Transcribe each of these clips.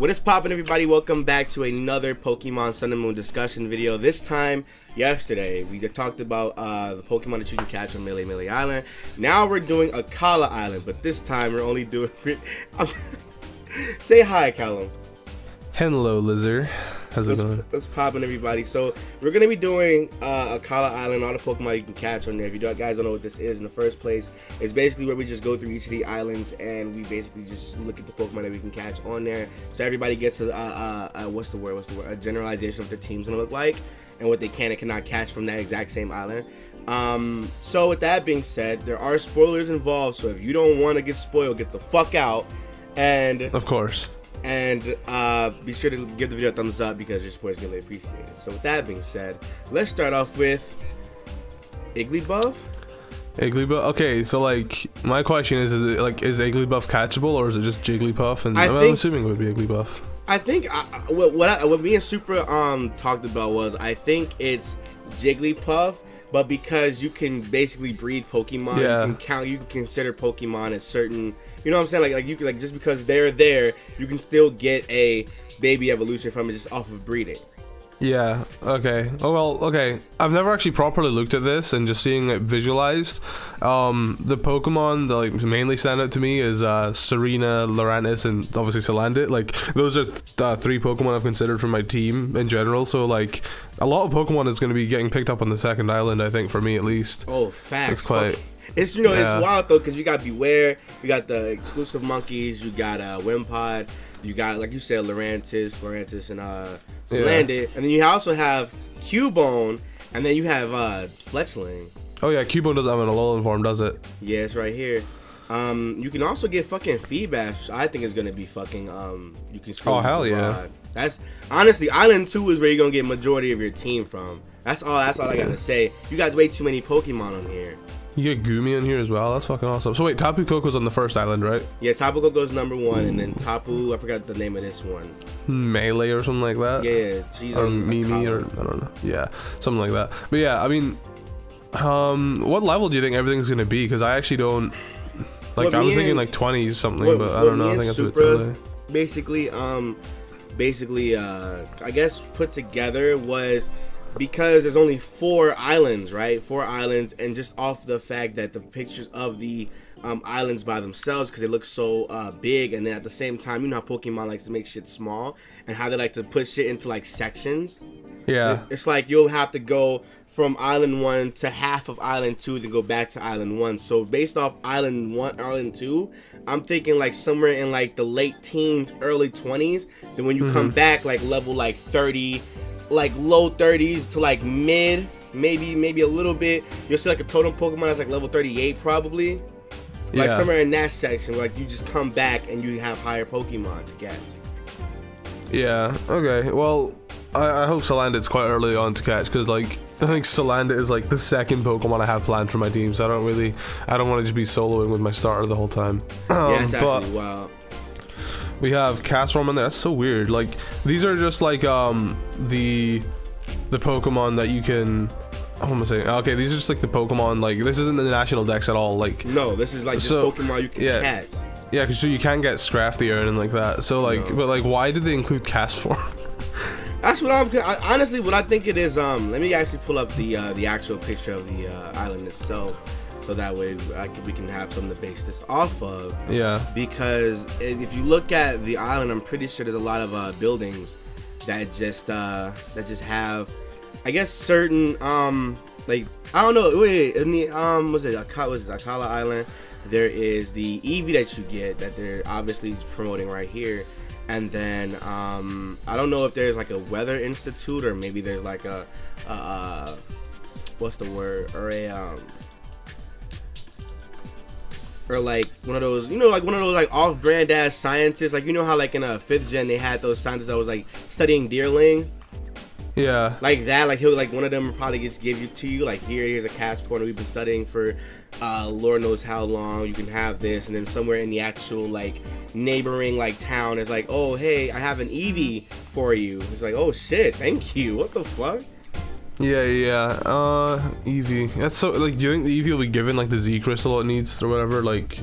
What is poppin', everybody? Welcome back to another Pokemon Sun and Moon discussion video. This time, yesterday, we talked about the Pokemon that you can catch on Melee Island. Now we're doing Akala Island, but this time we're only doing... Say hi, Callum. Hello, Lizard. How's it going? Let's poppin', everybody. So, we're going to be doing Akala Island, all the Pokemon you can catch on there. If you guys don't know what this is in the first place, it's basically where we just go through each of the islands and we basically just look at the Pokemon that we can catch on there. So, everybody gets a, what's the word? A generalization of what their team's going to look like and what they can and cannot catch from that exact same island. So, with that being said, there are spoilers involved. So, if you don't want to get spoiled, get the fuck out. And of course. And be sure to give the video a thumbs up because your support is greatly appreciated. So with that being said, let's start off with Jigglypuff. Jigglypuff. Okay, so like my question is is Jigglypuff catchable or is it just Jigglypuff? And I'm assuming it would be Jigglypuff. I think what me and Supra talked about was I think it's Jigglypuff, but because you can basically breed Pokemon, you can consider Pokemon as certain. You know what I'm saying? Like you can, just because they're there, you can still get a baby evolution from it just off of breeding. Yeah. Okay. Oh well. Okay. I've never actually properly looked at this, and just seeing it visualized, the Pokemon that like mainly stand out to me is Serena, Lurantis, and obviously Salandit. Like those are three Pokemon I've considered for my team in general. So like a lot of Pokemon is going to be getting picked up on the second island. I think for me at least. Oh, facts. It's quite. It's it's wild though because you got Beware, you got the exclusive monkeys, you got Wimpod, you got like you said Lurantis, and Salandit, and then you also have Cubone, and then you have Fletchling. Oh yeah, Cubone doesn't have an Alolan form, does it? Yeah, it's right here. You can also get fucking feedback. I think it's gonna be fucking you can screw. Oh hell yeah. That's honestly Island 2 is where you're gonna get majority of your team from. That's all I gotta say. You got way too many Pokemon on here. You get Goomy in here as well. That's fucking awesome. So wait, Tapu Koko's on the first island, right? Yeah, Tapu Koko's number 1, and then Tapu, I forgot the name of this one. Melee or something like that. Yeah, she's or on Mimi or I don't know. Yeah, something like that. But yeah, I mean, what level do you think everything's gonna be? Because I actually don't. Like I was thinking like 20s something, but I don't know. I think that's a bit too late. Basically, I guess put together was. Because there's only 4 islands, right? 4 islands, and just off the fact that the pictures of the islands by themselves, because they look so big, and then at the same time, you know how Pokemon likes to make shit small, and how they like to put shit into like sections. Yeah. It's like you'll have to go from Island 1 to half of Island 2 to go back to Island 1. So based off Island 1, Island 2, I'm thinking like somewhere in like the late teens, early 20s. Then when you come back, like level like 30. Like low 30s to like mid, maybe a little bit. You'll see like a totem Pokemon that's like level 38 probably. Like somewhere in that section where like you just come back and you have higher Pokemon to catch. Yeah, okay. Well, I hope Salandit's quite early on to catch because like I think Salandit is like the second Pokemon I have planned for my team, so I don't want to just be soloing with my starter the whole time. Yeah, it's actually wild. We have Castform in there. That's so weird. Like these are just like the Pokemon that you can. What am I saying? Okay, these are just like the Pokemon. Like this isn't the national dex at all. Like no, this is like just Pokemon you can catch. Yeah, because so you can get Scrafty or anything like that. So like, but like, why did they include Castform? That's what honestly what I think it is. Let me actually pull up the actual picture of the island itself. So that way we can have something to base this off of. Yeah. Because if you look at the island, I'm pretty sure there's a lot of buildings that just have, I guess, certain like I don't know. Wait, in the was it Akala Island? There is the Eevee that you get that they're obviously promoting right here, and then I don't know if there's like a weather institute or maybe there's like a what's the word or like one of those, like one of those like off-brand ass scientists, like how like in a 5th gen they had those scientists that was like studying deerling. Yeah. Like that, like he'll like one of them probably just give you to you like here's a Castform that we've been studying for Lord knows how long. You can have this, and then somewhere in the actual like neighboring like town is like, oh hey, I have an Eevee for you. It's like, oh shit, thank you. What the fuck? Yeah. Eevee. That's so like. Do you think the Eevee will be given like the Z crystal it needs or whatever, like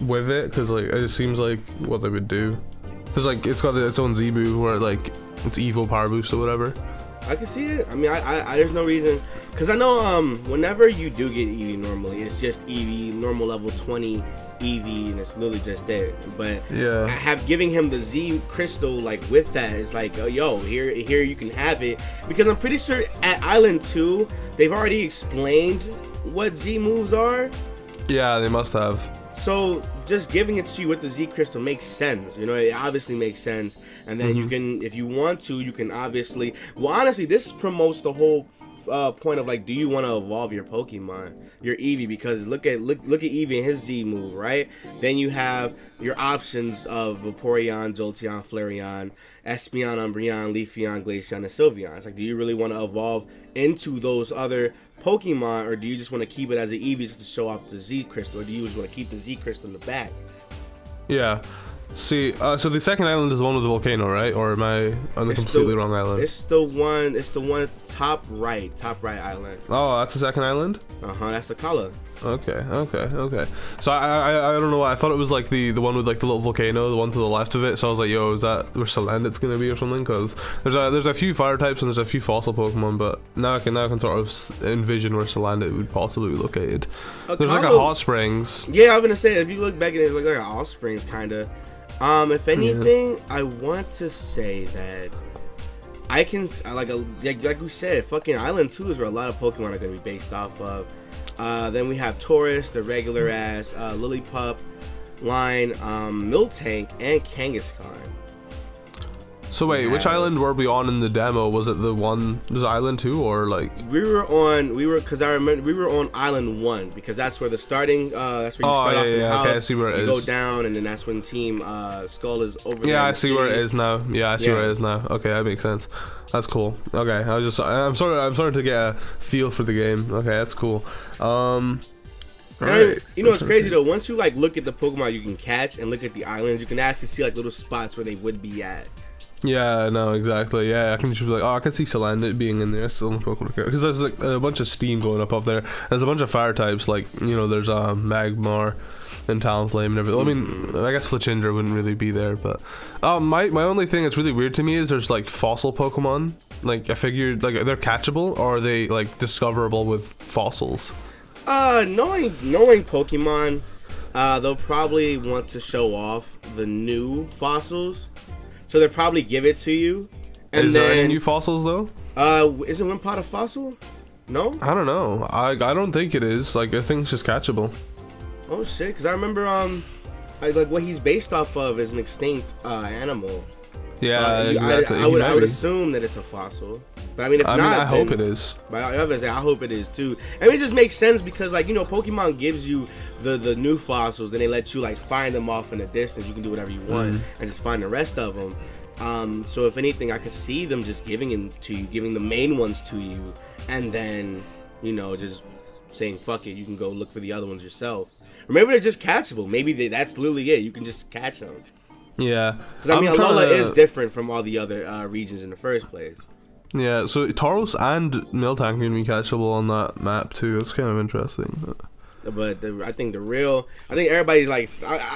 with it? Because like it just seems like what they would do. Cause like it's got its own Z move where like it's Evo power boost or whatever. I can see it. I mean, I there's no reason, cause I know whenever you do get Eevee normally, it's just Eevee normal level 20 Eevee, and it's literally just there. But yeah, giving him the Z crystal like with that is like, oh, yo, here you can have it, because I'm pretty sure at Island 2 they've already explained what Z moves are. Yeah, they must have. So just giving it to you with the Z crystal makes sense. You know, it obviously makes sense. And then you can, if you want to, you can obviously. Well, honestly, this promotes the whole point of like, do you want to evolve your Pokemon, your Eevee? Because look at Eevee and his Z move, right? Then you have your options of Vaporeon, Jolteon, Flareon, Espeon, Umbreon, Leafeon, Glaceon, and Sylveon. It's like, do you really want to evolve into those other Pokemon, or do you just want to keep it as an Eevee just to show off the Z crystal, or do you just want to keep the Z crystal in the back? Yeah. See, so the second island is the one with the volcano, right? Or am I on the completely wrong island? It's the one top right island. Oh, that's the second island? That's Akala. Okay. So I don't know why I thought it was like the one with like the little volcano, the one to the left of it. So I was like, yo, is that where Salandit's gonna be or something? Because there's a few fire types and there's a few fossil Pokemon, but now I can sort of envision where Salandit would possibly be located. Akala, there's like a hot springs. Yeah, I was gonna say, if you look back at it, it looks like a hot springs kind of. If anything, I want to say that I can like we said, fucking Island 2 is where a lot of Pokemon are gonna be based off of. Then we have Taurus, the regular ass, Lillipup line, Miltank, and Kangaskhan. So wait, which island were we on in the demo? Was it was Island 2 or like? Because I remember we were on Island 1, because that's where the starting, that's where you start off in the house. Okay, I see where it is. You go down, and then that's when Team Skull is over. Yeah, I see where it is now. Yeah, I see where it is now. Okay, that makes sense. That's cool. Okay, I'm starting to get a feel for the game. Okay, that's cool. Right. You know, it's crazy though. Once you like look at the Pokemon you can catch and look at the islands, you can actually see like little spots where they would be at. Yeah, no, exactly. Yeah, I can just be like, oh, I can see Salandit being in there. Still in Pokemon, because there's like a bunch of steam going up there. There's a bunch of fire types, like, you know, there's Magmar and Talonflame and everything. I mean, I guess Fletchinder wouldn't really be there, but my only thing that's really weird to me is there's like fossil Pokemon. Like, I figured like they're catchable, or are they like discoverable with fossils? Knowing Pokemon, they'll probably want to show off the new fossils. So they'll probably give it to you. And is there any new fossils though? Isn't Wimpod a fossil? No? I don't know. I don't think it is. Like, I think it's just catchable. Oh shit, because I remember like what he's based off of is an extinct animal. Yeah, so exactly. I would assume that it's a fossil. But I mean, if not, I hope it is. But I hope it is too. I mean, it just makes sense because, like, you know, Pokemon gives you the new fossils, then they let you like find them off in the distance. You can do whatever you want and just find the rest of them. So if anything, I could see them just giving them to you, giving the main ones to you, and then, you know, just saying fuck it, you can go look for the other ones yourself. Or maybe they're just catchable. Maybe that's literally it. You can just catch them. Yeah, because I mean, Alola is different from all the other regions in the first place. Yeah, so Tauros and Miltank can be catchable on that map too. It's kind of interesting. But I think everybody's like,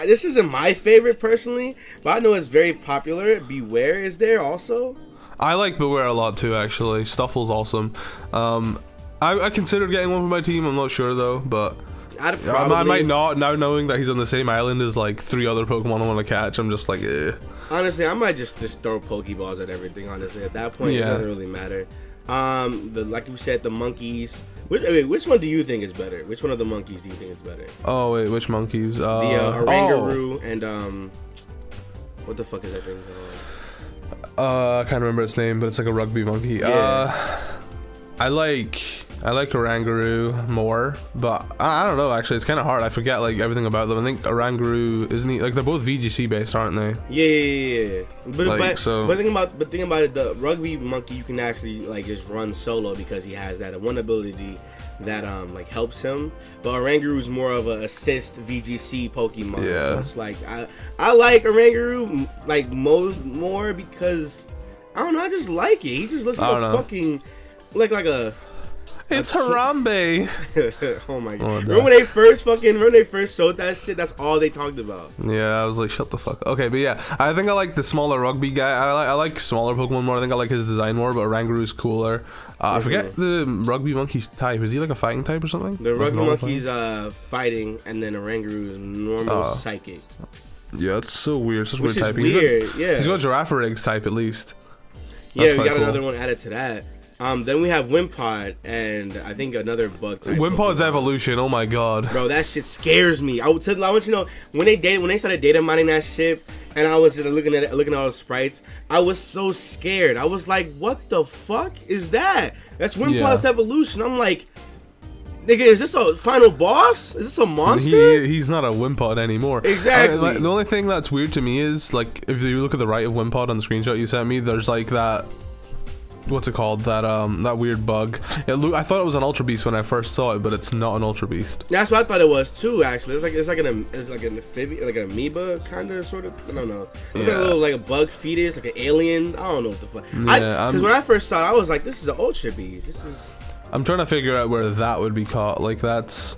this isn't my favorite personally, but I know it's very popular. Beware is there also. I like Beware a lot too, actually. Stuffle's awesome. I considered getting one for my team. I'm not sure though, but I might not, now knowing that he's on the same island as like 3 other Pokemon I want to catch. I'm just like, eh. Honestly, I might just throw Pokeballs at everything. Honestly, at that point, it doesn't really matter. Like we said, the monkeys. Which one do you think is better? Which one of the monkeys do you think is better? Oh wait, which monkeys? The Orangaroo and what the fuck is that thing called? I can't remember its name, but it's like a rugby monkey. Yeah. I like Orangaroo more, but I don't know, actually. It's kind of hard. I forget like everything about them. I think Orangaroo, isn't he, like, they're both VGC based, aren't they? Yeah. But think about it, the rugby monkey, you can actually like just run solo because he has that one ability that like helps him. But Orangaroo is more of an assist VGC Pokemon. Yeah. So it's like I like Orangaroo like more because I don't know, I just like it. He just looks like a fucking like a It's Harambe. Oh my god! Remember when they first showed that shit? That's all they talked about. Yeah, I was like, shut the fuck. Okay, but yeah, I think I like the smaller rugby guy. I like smaller Pokemon more. I think I like his design more, but Rangaru's cooler. I forget the rugby monkey's type. Is he like a fighting type or something? The rugby monkey's fighting, and then a Rangaroo is normal psychic. Yeah, it's so weird. Such weird typing. Weird. He's got Girafarig type at least. That's we got another one added to that. Then we have Wimpod, and I think another bug type. Wimpod's evolution, oh my god. Bro, that shit scares me. I want you to know, when they started data mining that shit, and I was just looking at all the sprites, I was so scared. I was like, what the fuck is that? That's Wimpod's evolution. I'm like, nigga, is this a final boss? Is this a monster? He's not a Wimpod anymore. Exactly. The only thing that's weird to me is, like, if you look at the right of Wimpod on the screenshot you sent me, there's like that... What's it called? That weird bug. I thought it was an Ultra Beast when I first saw it, but it's not an Ultra Beast. That's what I thought it was too. Actually, it's like an amphibian, like an amoeba kind of sort of. I don't know. It's like a little like a bug fetus, like an alien. I don't know what the fuck. Yeah, because when I first saw it, I was like, this is an Ultra Beast. This is. I'm trying to figure out where that would be caught. Like that's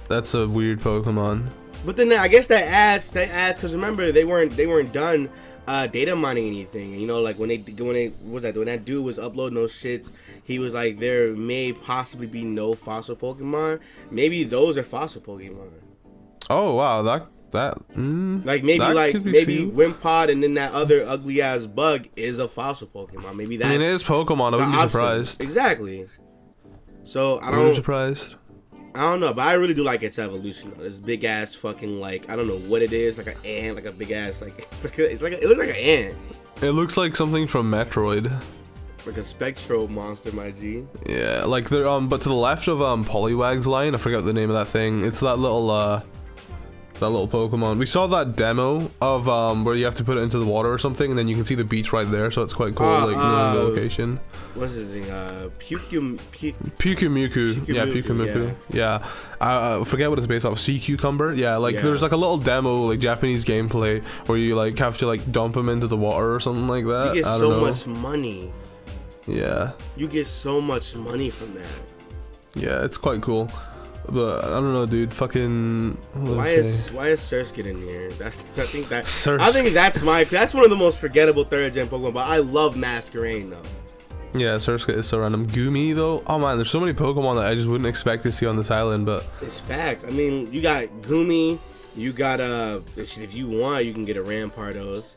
a weird Pokemon. But then I guess that adds because remember they weren't done. Data mining anything, you know, like when that dude was uploading those shits, he was like, there may possibly be no fossil Pokemon. Maybe those are fossil Pokemon. Oh wow, like maybe Wimpod and then that other ugly ass bug is a fossil Pokemon. Maybe that. I mean, it is Pokemon. I wouldn't be surprised. Exactly. So I wouldn't be surprised. I don't know, but I really do like its evolution though. This big ass fucking, like, I don't know what it is, like an ant, like a big ass, like it looks like an ant. It looks like something from Metroid. Like a spectral monster, my G. Yeah, like there but to the left of Poliwag's line, I forgot the name of that thing. It's that little Pokemon. We saw that demo of where you have to put it into the water or something, and then you can see the beach right there, so it's quite cool, like knowing the location. What's his name? Pyukumuku. Yeah, Pyukumuku. Yeah. I forget what it's based off. Sea Cucumber. Yeah, like there's like a little demo, like Japanese gameplay, where you like have to like dump him into the water or something like that. You get so much money. Yeah. You get so much money from that. Yeah, it's quite cool. But I don't know, dude. Fucking. Why is Surskit in here? I think that's one of the most forgettable third gen Pokemon. But I love Masquerain though. Yeah, Surskit is so random. Goomy though. Oh man, there's so many Pokemon that I just wouldn't expect to see on this island. But it's facts. I mean, you got Goomy. You got if you want, you can get a Rampardos.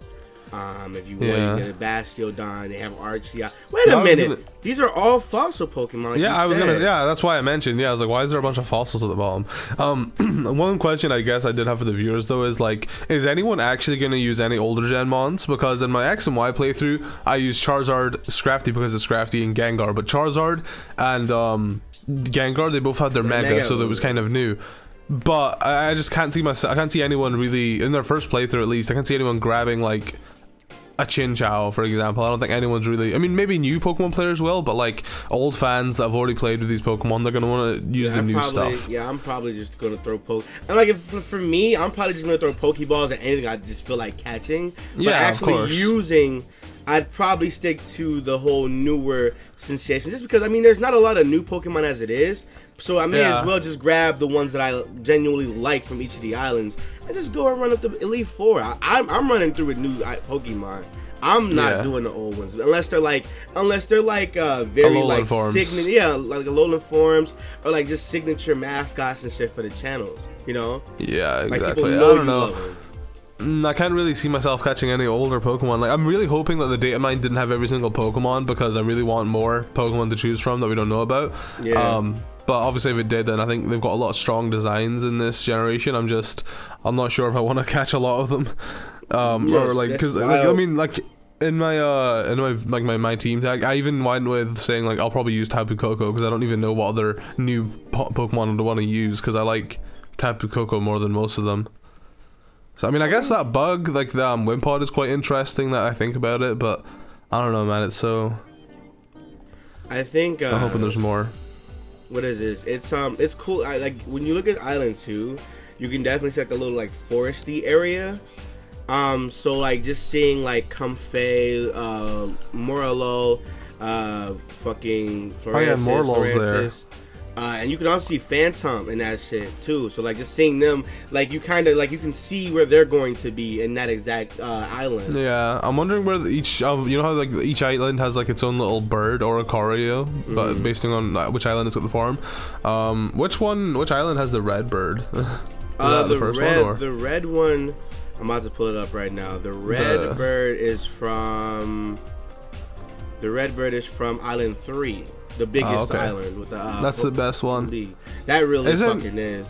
If you want, you get a Bastiodon. They have Archie. Wait a minute. These are all fossil Pokemon. Like yeah, that's why I mentioned. Yeah, I was like, why is there a bunch of fossils at the bottom? One question I guess I did have for the viewers though is like, is anyone actually going to use any older gen mons? Because in my X and Y playthrough, I used Charizard, Scrafty because it's Scrafty, and Gengar. But Charizard and Gengar, they both had their Mega, so that was kind of new. But I just can't see I can't see anyone really in their first playthrough at least. I can't see anyone grabbing like a Chinchou, for example. I don't think anyone's really. I mean, maybe new Pokemon players will, but like old fans that have already played with these Pokemon, they're gonna want to use the new stuff. Yeah, I'm probably just gonna throw and like for me, I'm probably just gonna throw Pokeballs at anything I just feel like catching. But actually using, I'd probably stick to the whole newer sensation, just because I mean, there's not a lot of new Pokemon as it is. So I may as well just grab the ones that I genuinely like from each of the islands and just go and run up the Elite Four. I'm running through with new Pokemon. I'm not doing the old ones unless they're like very like signature, like Alolan forms or like just signature mascots and shit for the channels. You know? Yeah, exactly. Like, I don't know. I can't really see myself catching any older Pokemon. Like, I'm really hoping that the data mine didn't have every single Pokemon because I really want more Pokemon to choose from that we don't know about. Yeah. But obviously if it did, then I think they've got a lot of strong designs in this generation. I'm not sure if I want to catch a lot of them. Or like, because like, I mean, like in my team tag, I even went with saying like I'll probably use Tapu Koko because I don't even know what other new Pokemon I'd want to use because I like Tapu Koko more than most of them. So I mean, I guess that bug, like the Wimpod, is quite interesting that I think about it, but I don't know, man. It's so. I think. I'm hoping there's more. What is this? It's cool. Like when you look at Island 2, you can definitely see like a little like foresty area. So like just seeing like Comfey, Morello, fucking Florantis, Morlul's there. And you can also see Phantom in that shit too. So like just seeing them, like you kind of like you can see where they're going to be in that exact island. Yeah, I'm wondering where each you know how like each island has like its own little bird or a choreo, but based on which island it's got the form. Which island has the red bird? The red one. I'm about to pull it up right now. The red bird is from Island 3. The biggest island with the that's the best one. That really fucking is.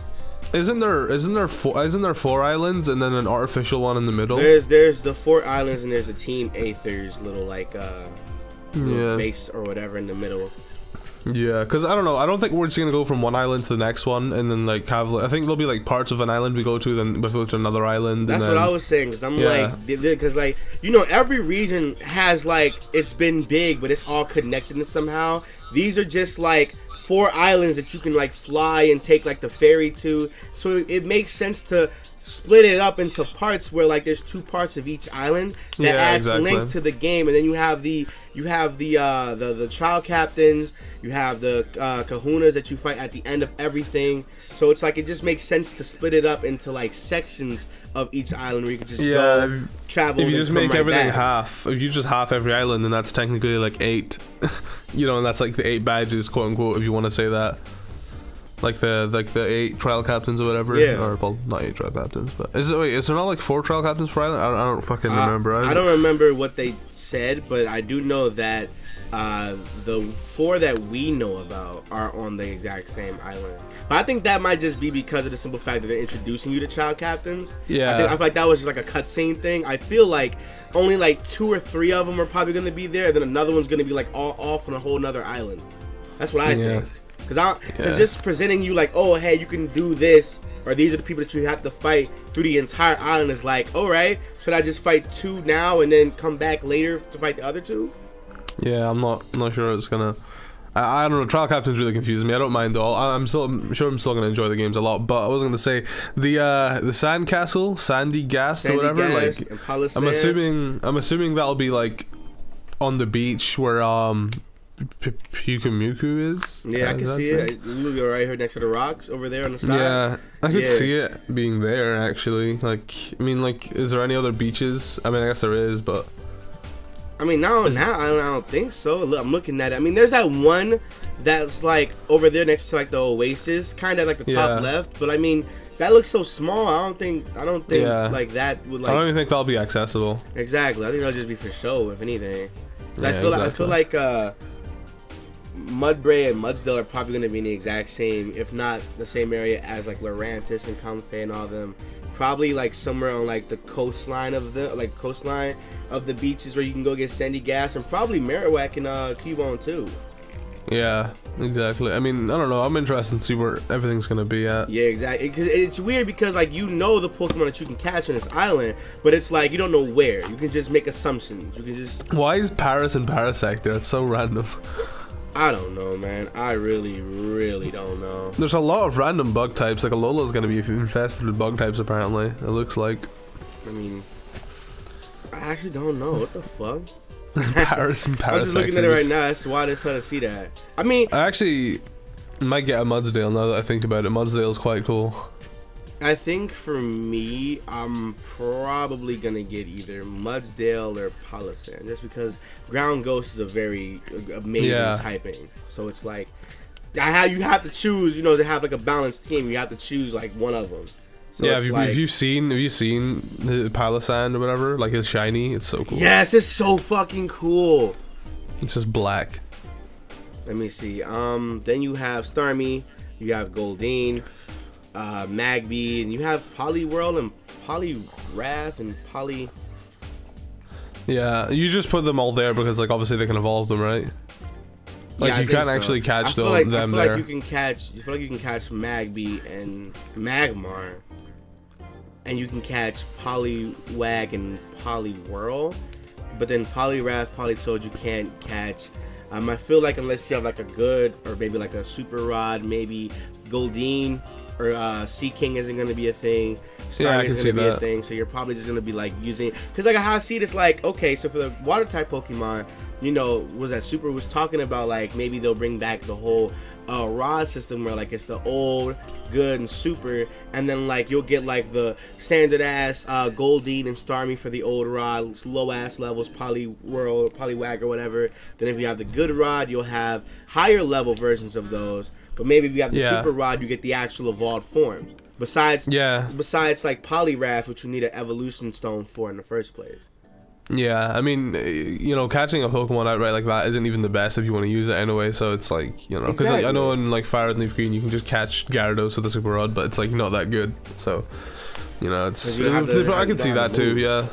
Isn't there 4 islands and then an artificial one in the middle? There's the 4 islands and there's the Team Aether's little like base or whatever in the middle. Yeah, because I don't know. I don't think we're just gonna go from one island to the next one and then like have. I think there'll be like parts of an island we go to, then we go to another island. That's what I was saying. Because I'm like, because like you know, every region has like it's been big, but it's all connected somehow. These are just like 4 islands that you can like fly and take like the ferry to. So it makes sense to split it up into parts where like there's 2 parts of each island that adds link to the game, and then you have the child captains, you have the kahunas that you fight at the end of everything. So it's like it just makes sense to split it up into like sections of each island where you could just go travel. If you just make everything half, if you just half every island, then that's technically like 8. You know, and that's like the 8 badges, quote unquote, if you want to say that. Like the 8 trial captains or whatever. Or well, not 8 trial captains, but is there not like 4 trial captains per island? I don't fucking remember. I don't remember what they said, but I do know that the 4 that we know about are on the exact same island. But I think that might just be because of the simple fact that they're introducing you to child captains. I feel like that was just like a cutscene thing. I feel like only like 2 or 3 of them are probably going to be there, and then another one's going to be like all off on a whole nother island. That's what I think. Because just presenting you like, oh, hey, you can do this, or these are the people that you have to fight through the entire island is like, all right, should I just fight 2 now and then come back later to fight the other 2? Yeah, I'm not sure it's gonna. I don't know. Trial captains really confusing me. I don't mind though. I'm sure I'm still gonna enjoy the games a lot. But I was gonna say the sandcastle, Sandy Gast or whatever. Like, I'm assuming that'll be like on the beach where Pukumuku is. Yeah, I can see it. Look right here next to the rocks over there on the side. Yeah, I could see it being there actually. Like, I mean, like, is there any other beaches? I mean, I guess there is, but I mean, now I don't think so. Look, I'm looking at it. I mean, there's that one that's like over there next to like the Oasis, kind of like the top left. But I mean, that looks so small. I don't think like that would like. I don't even think that'll be accessible. Exactly. I think that'll just be for show, if anything. I feel like Mudbray and Mudsdale are probably going to be in the exact same, if not the same area as like Lurantis and Comfey and all them. Probably like somewhere on like the coastline of the beaches where you can go get Sandy Gas, and probably Marowak and Cubone too. Yeah, exactly. I mean, I don't know. I'm interested to see where everything's gonna be at. Yeah, exactly. It's weird because like you know the Pokemon that you can catch on this island, but it's like you don't know where. You can just make assumptions. You can just. Why is Paris and Parasect there? It's so random. I don't know, man. I really, really don't know. There's a lot of random bug types. Like Alola's gonna be infested with bug types. Apparently, it looks like. I mean, I actually don't know. What the fuck? Paris and Parasect. I'm just looking at it right now. That's why it's hard to see that. I mean, I actually might get a Mudsdale now that I think about it. Mudsdale's quite cool. I think for me, I'm probably gonna get either Mudsdale or Palossand, just because Ground Ghost is a very amazing typing. So it's like, you have to choose. You know, to have like a balanced team, you have to choose like one of them. So yeah, have you seen the Palossand or whatever? Like it's shiny. It's so cool. Yes, it's so fucking cool. It's just black. Let me see. Then you have Starmie. You have Goldeen. Magby, and you have Poliwhirl and Poliwrath and Poly. Yeah, you just put them all there because like obviously they can evolve them, right? Like you can't actually catch them there. I feel like you can catch Magby and Magmar, and you can catch Poliwag and Poliwhirl, but then Poliwrath, Politoed you can't catch. I feel like unless you have like a good or maybe like a Super Rod, maybe Goldeen. Or Sea King isn't going to be a thing. Starmie isn't going to be a thing. So you're probably just going to be like using... Because like how I see it, it's like, okay, so for the water type Pokemon, you know, was that Super was talking about, like, maybe they'll bring back the whole rod system where, like, it's the old, good, and Super, and then, like, you'll get, like, the standard ass Goldeen and Starmie for the old rod, low ass levels, Poliwhirl, Poliwag, or whatever. Then if you have the good rod, you'll have higher level versions of those. But maybe if you have the Super rod, you get the actual evolved forms. Besides like Poliwrath, which you need an evolution stone for in the first place. Yeah, I mean, you know, catching a Pokemon outright like that isn't even the best if you want to use it anyway. So it's like, you know, because like, I know in like Fire and Leaf Green you can just catch Gyarados with the Super Rod, but it's like not that good. So, you know, it's I can see that too. Yeah.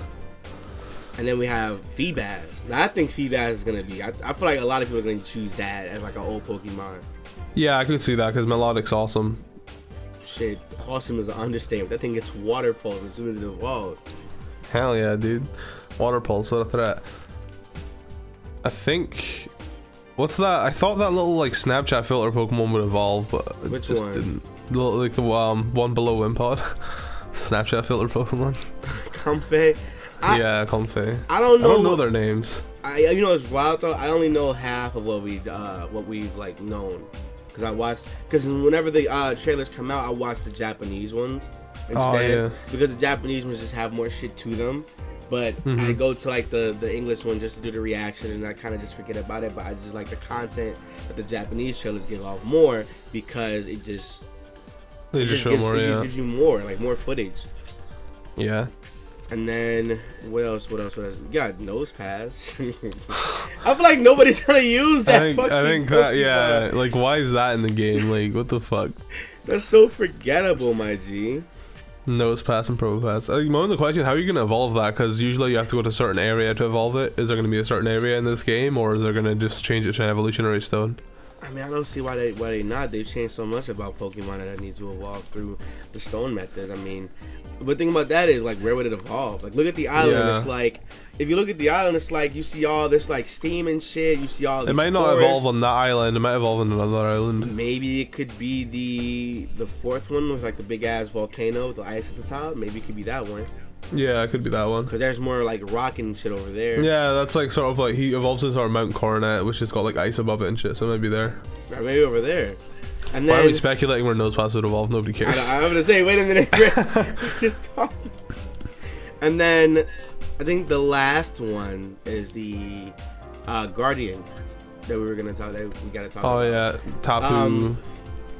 And then we have Feebas. Now I think Feebas is gonna be. I feel like a lot of people are gonna choose that as like an old Pokemon. Yeah, I could see that because Melodic's awesome. Shit, awesome is an understatement. That thing gets Water Pulse as soon as it evolves. Hell yeah, dude. Water Pulse, what a threat. I think... What's that? I thought that little, like, Snapchat filter Pokemon would evolve, but it just didn't. Like the one below Wimpod. Snapchat filter Pokemon. Comfey? Yeah, Comfey. I don't know their names. You know, it's wild, though. I only know half of what we've, like, known. Because whenever the trailers come out, I watch the Japanese ones instead. Because the Japanese ones just have more shit to them. But I go to like the English one just to do the reaction, and I kind of just forget about it. But I just like the content that the Japanese trailers give off more because it just gives you more, like more footage. Yeah. And then what else? You got Nosepass. I feel like nobody's gonna use that. I think that like why is that in the game? Like what the fuck? That's so forgettable, my G. Nosepass and Probopass. I think more of the question, how are you going to evolve that? Because usually you have to go to a certain area to evolve it. Is there going to be a certain area in this game, or is there going to just change it to an evolutionary stone? I mean, I don't see why they not. They've changed so much about Pokemon that need to evolve through the stone method. I mean, but the thing about that is, like, where would it evolve? Like, look at the island. It's like, if you look at the island, it's like you see all this like steam and shit. You see all this. It might not evolve on that island. It might evolve on another island. Maybe it could be the fourth one with like the big ass volcano with the ice at the top. Maybe it could be that one. Yeah, it could be that one. Because there's more like rock and shit over there. Yeah, that's like sort of like he evolves into our Mount Coronet, which has got like ice above it and shit. So maybe there. Or maybe over there. And then, why are we speculating where Nosepass would evolve? Nobody cares. I'm gonna say, wait a minute. Just toss it. And then I think the last one is the Guardian that we gotta talk about. Oh yeah, Tapu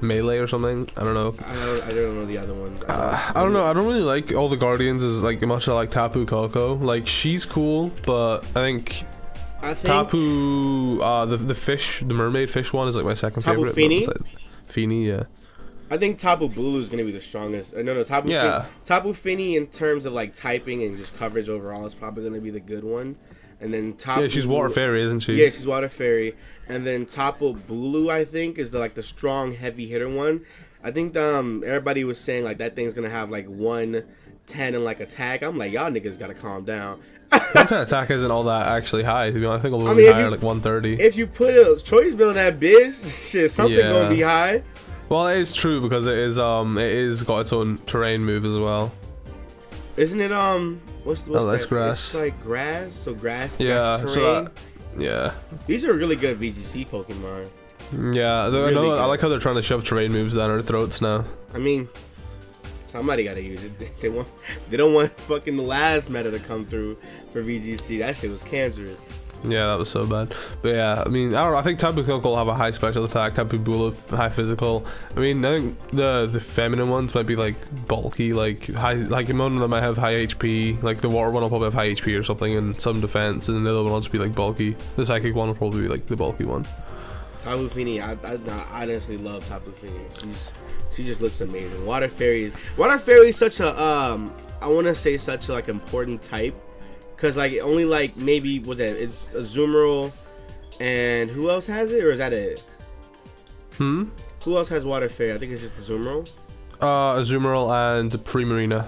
Melee or something. I don't know. I don't know the other one. I don't know. I don't really like all the Guardians as like much as I like Tapu Koko. Like she's cool, but I think Tapu the fish, the mermaid fish one is like my second favorite. Fini? Fini, yeah. I think Tapu Bulu is gonna be the strongest. No, Tapu Fini in terms of like typing and just coverage overall is probably gonna be the good one. And then Tapu. Yeah, she's Water Fairy, isn't she? Yeah, she's Water Fairy. And then Tapu Bulu, I think, is the strong heavy hitter one. I think everybody was saying like that thing's gonna have like 110 and like attack. I'm like, y'all niggas gotta calm down. That attack isn't all that actually high, to be honest. I think a little bit higher, like 130. If you put a choice build on that bitch, shit, something gonna be high. Well, it is true because it is got its own terrain move as well. Isn't it what's that's that? grass. It's like grass, so grass terrain. So yeah. These are really good VGC Pokemon. Yeah, I like how they're trying to shove terrain moves down our throats now. I mean, somebody gotta use it. They don't want fucking the last meta to come through for VGC. That shit was cancerous. Yeah, that was so bad. But yeah, I mean, I don't know. I think Tapu Koko will have a high special attack. Tapu Bulu high physical. I mean, I think the feminine ones might be like bulky, like high. Like one of them might have high HP. Like the water one will probably have high HP or something, and some defense, and the other one will just be like bulky. The psychic one will probably be like the bulky one. Tapu Fini, I honestly love Tapu Fini. She just looks amazing. Water Fairy is such a I want to say such a like important type. Cause like only like maybe it's Azumarill, and who else has it, or is that it? Who else has Water Fairy? I think it's just Azumarill. Azumarill and Primarina.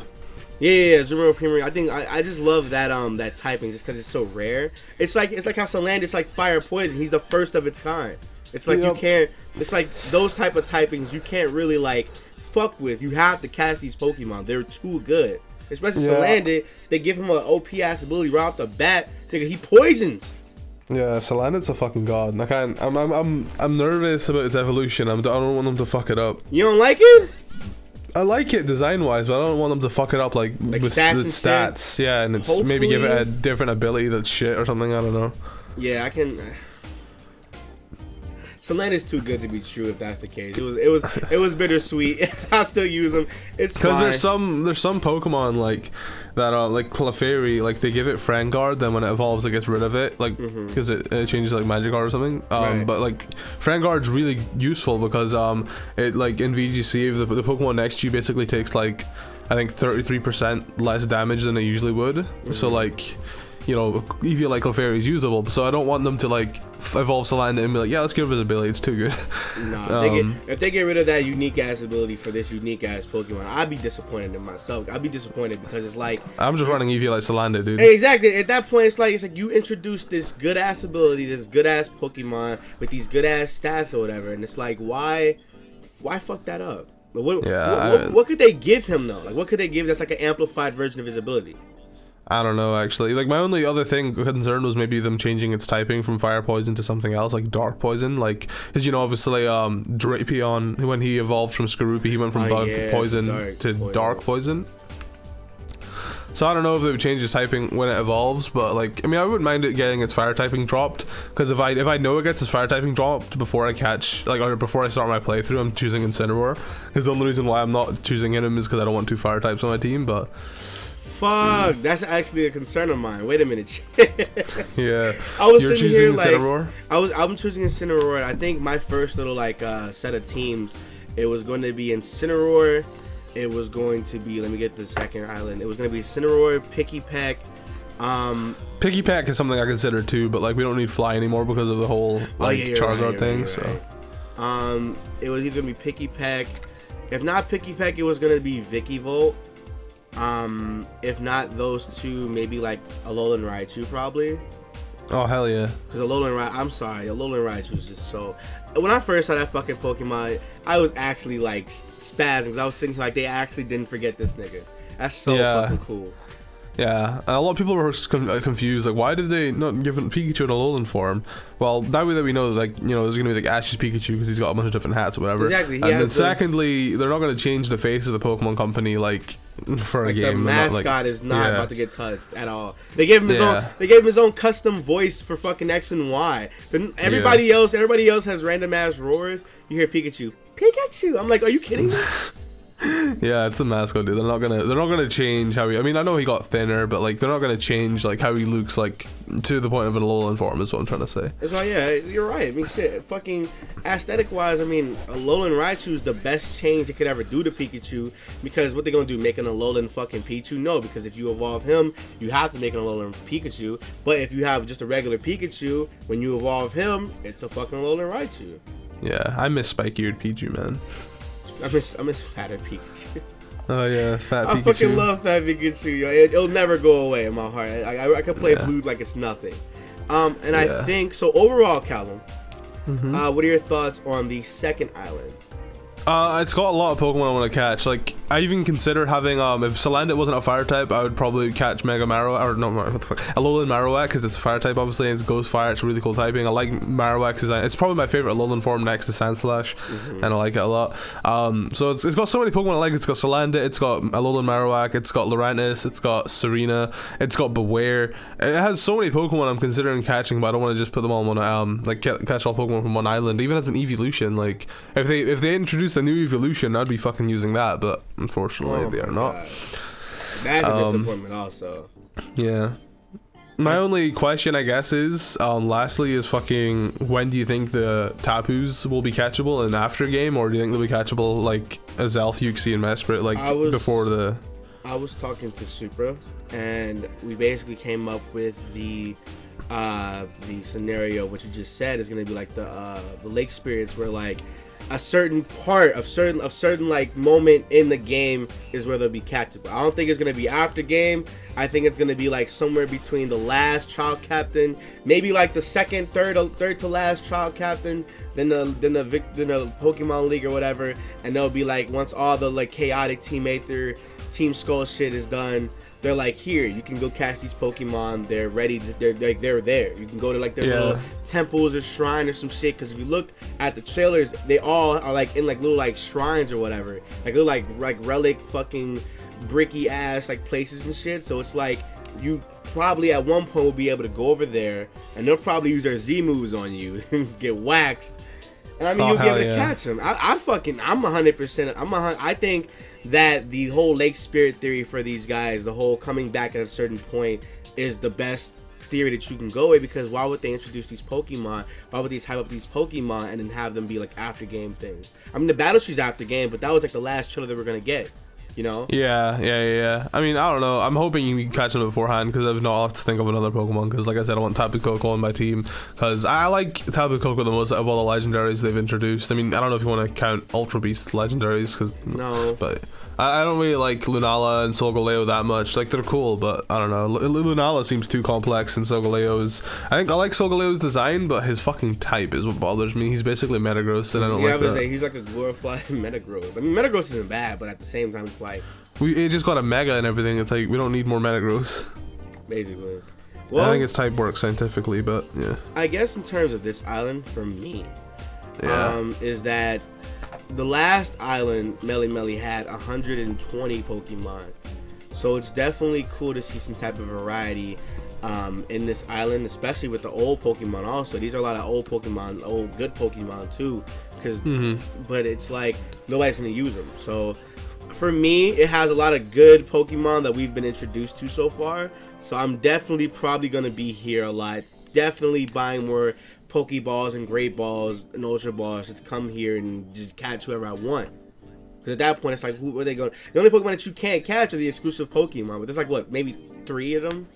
Yeah, Azumarill, Primarina. I think I just love that that typing just because it's so rare. It's like how Salandit, like fire poison. He's the first of its kind. It's like you can't. It's like those type of typings you can't really like fuck with. You have to catch these Pokemon. They're too good. Especially Salandit, they give him an OP ass ability right off the bat. Nigga, he poisons. Yeah, Salandit's a fucking god. I can't. I'm nervous about its evolution. I don't want them to fuck it up. You don't like it? I like it design-wise, but I don't want them to fuck it up like with stats. Yeah, and it's maybe give it a different ability that's shit or something. I don't know. Yeah, I can. Salandit's too good to be true if that's the case. It was bittersweet. I'll still use them. It's because there's some Pokemon like that like Clefairy, like they give it Friend Guard, then when it evolves it gets rid of it, like because it changes like Magic Guard or something. Right. But like Friend Guard's really useful because it like in VGC the Pokemon next to you basically takes like I think 33% less damage than it usually would. So like, you know, EV like Clefairy is usable, so I don't want them to like evolve Salandit and be like, yeah, let's get rid of his ability, it's too good. Nah, if they get rid of that unique ass ability for this unique ass Pokemon, I'd be disappointed in myself. I'd be disappointed because it's like I'm just running EV like Salandit, dude. Exactly. At that point, it's like you introduced this good ass ability, this good ass Pokemon with these good ass stats or whatever, and it's like why fuck that up? What could they give him though? Like what could they give that's like an amplified version of his ability? I don't know, actually. Like, my only other concern was maybe them changing its typing from Fire Poison to something else, like Dark Poison. Like, because, you know, obviously, Drapion, when he evolved from Skorupi, he went from Bug Poison to Dark Poison. So I don't know if they would change its typing when it evolves, but, like, I mean, I wouldn't mind it getting its Fire typing dropped, because if I know it gets its Fire typing dropped before I catch, like, or before I start my playthrough, I'm choosing Incineroar. Because the only reason why I'm not choosing him is because I don't want 2 Fire types on my team, but... Fuck, that's actually a concern of mine. Wait a minute. Yeah. You're choosing here, Incineroar? Like, I'm choosing Incineroar. I think my first little like set of teams, it was going to be Incineroar. It was going to be, let me get the second island. It was going to be Incineroar, Pikipek. Pikipek is something I consider too, but like we don't need Fly anymore because of the whole like Charizard thing. So it was either going to be Pikipek. If not Pikipek, it was going to be Vikavolt. If not those two, maybe like Alolan Raichu probably. Oh hell yeah! Because Alolan Raichu is just so. When I first saw that fucking Pokemon, I was actually like spazzing because I was sitting here like they actually didn't forget this nigga. That's so fucking cool. Yeah, a lot of people were confused, like, why did they not give Pikachu an Alolan form? Well, that way that we know, like, you know, there's gonna be like Ash's Pikachu because he's got a bunch of different hats or whatever. Exactly. And then secondly, they're not gonna change the face of the Pokemon Company like for a game. The mascot is not about to get touched at all. They gave him his own. They gave him his own custom voice for fucking X and Y. But everybody else has random ass roars. You hear Pikachu. Pikachu. I'm like, are you kidding me? Yeah, it's the mascot, dude. They're not gonna change how he. I mean, I know he got thinner, but like they're not gonna change like how he looks like to the point of an Alolan form. Is what I'm trying to say. It's like, yeah, you're right. I mean, shit, fucking aesthetic wise, I mean, Alolan Raichu is the best change they could ever do to Pikachu because what they gonna do? Make an Alolan fucking Pichu? No, because if you evolve him, you have to make an Alolan Pikachu. But if you have just a regular Pikachu, when you evolve him, it's a fucking Alolan Raichu. Yeah, I miss spiky-eared Pichu, man. I miss fatter Pikachu. Oh yeah, fat Pikachu. I fucking love fat Pikachu, yo. It'll never go away in my heart. I can play Blue like it's nothing. And I think so. Overall, Callum, what are your thoughts on the second island? It's got a lot of Pokemon I want to catch. Like, I even considered having, if Salandit wasn't a fire type, I would probably catch Mega Marowak, or no, what the fuck, Alolan Marowak, because it's a fire type, obviously, and it's Ghost Fire, it's really cool typing. I like Marowak's design. It's probably my favorite Alolan form next to Sandslash, and I like it a lot. So it's got so many Pokemon I like. It's got Salandit, it's got Alolan Marowak, it's got Lurantis, it's got Serena, it's got Beware. It has so many Pokemon I'm considering catching, but I don't want to just put them all on one, like, catch all Pokemon from one island. Even as an evolution, like, if they introduce a new evolution, I'd be fucking using that, but unfortunately they are not. That's a disappointment also. Yeah. My only question, I guess, is lastly is fucking when do you think the Tapus will be catchable in after game, or do you think they'll be catchable like Azelf, Uxie, and Mesprit like before the... I was talking to Supra and we basically came up with the scenario what you just said is going to be like the lake spirits where like a certain part of certain like moment in the game is where they'll be catchable. I don't think it's gonna be after game. I think it's gonna be like somewhere between the last child captain, maybe like the second, third to last child captain, then the Pokemon League or whatever, and they'll be like once all the like chaotic teammate Team Skull shit is done, they're like, here, you can go catch these Pokemon. They're ready. They're there. You can go to like their little temples or shrine or some shit. Because if you look at the trailers, they all are like in like little like shrines or whatever, like little like relic fucking bricky ass like places and shit. So it's like you probably at one point will be able to go over there, and they'll probably use their Z moves on you and get waxed. And I mean, you'll be able to catch them. I'm 100%. I think that the whole Lake Spirit theory for these guys, the whole coming back at a certain point, is the best theory that you can go with, because why would they introduce these Pokemon? Why would they hype up these Pokemon and then have them be like after game things? I mean, the Battle Tree's after game, but that was like the last trailer that we're gonna get. You know? Yeah. I mean, I don't know. I'm hoping you can catch them beforehand, because if not, I'll have to think of another Pokemon. Because, like I said, I want Tapu Koko on my team, because I like Tapu Koko the most out of all the legendaries they've introduced. I mean, I don't know if you want to count Ultra Beast legendaries, because no, but I don't really like Lunala and Solgaleo that much. Like, they're cool, but I don't know. Lunala seems too complex, and Solgaleo's... I think I like Solgaleo's design, but his fucking type is what bothers me. He's basically Metagross, and I don't like that. Say, he's like a glorified Metagross. I mean, Metagross isn't bad, but at the same time, it's like... It just got a Mega and everything. It's like, we don't need more Metagross. Basically. Well, I think its type works scientifically, but yeah. I guess in terms of this island, for me, is that the last island, Melly had 120 Pokemon. So it's definitely cool to see some type of variety in this island, especially with the old Pokemon also. These are a lot of old Pokemon, old good Pokemon too. But it's like, nobody's going to use them. So for me, it has a lot of good Pokemon that we've been introduced to so far. So I'm definitely probably going to be here a lot. Definitely buying more Pokeballs and Great Balls and Ultra Balls to come here and just catch whoever I want. Because at that point, it's like, who are they going? The only Pokemon that you can't catch are the exclusive Pokemon. But there's like, what, maybe 3 of them?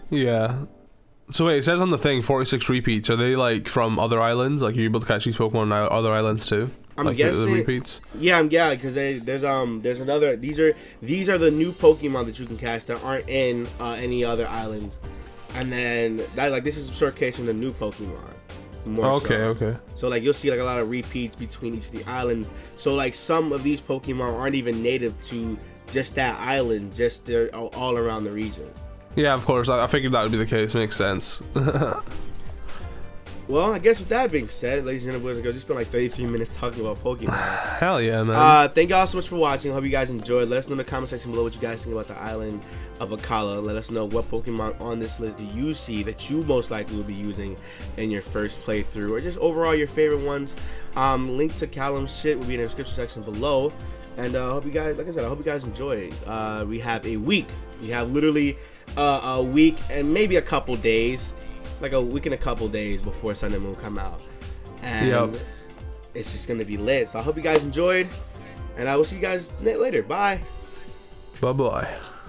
Yeah. So wait, it says on the thing 46 repeats. Are they like from other islands? Like, you're able to catch these Pokemon on other islands too? I'm like guessing. The repeats? Yeah, because there's another. These are the new Pokemon that you can catch that aren't in any other island. And then this is showcasing the new Pokemon. Okay. So like you'll see like a lot of repeats between each of the islands. So like some of these Pokemon aren't even native to just that island. Just they're all around the region. Yeah, of course. I figured that would be the case. Makes sense. Well, I guess with that being said, ladies and gentlemen, boys and girls, we spent like 33 minutes talking about Pokemon. Hell yeah, man. Thank y'all so much for watching. Hope you guys enjoyed. Let us know in the comment section below what you guys think about the island of Akala. Let us know what Pokemon on this list do you see that you most likely will be using in your first playthrough, or just overall your favorite ones. Link to Callum's shit will be in the description section below. And I hope you guys, like I said, I hope you guys enjoy. We have a week. We have literally a week and maybe a couple days. Like a week and a couple days before Sun and Moon come out, and it's just gonna be lit. So I hope you guys enjoyed, and I will see you guys later. Bye. Bye.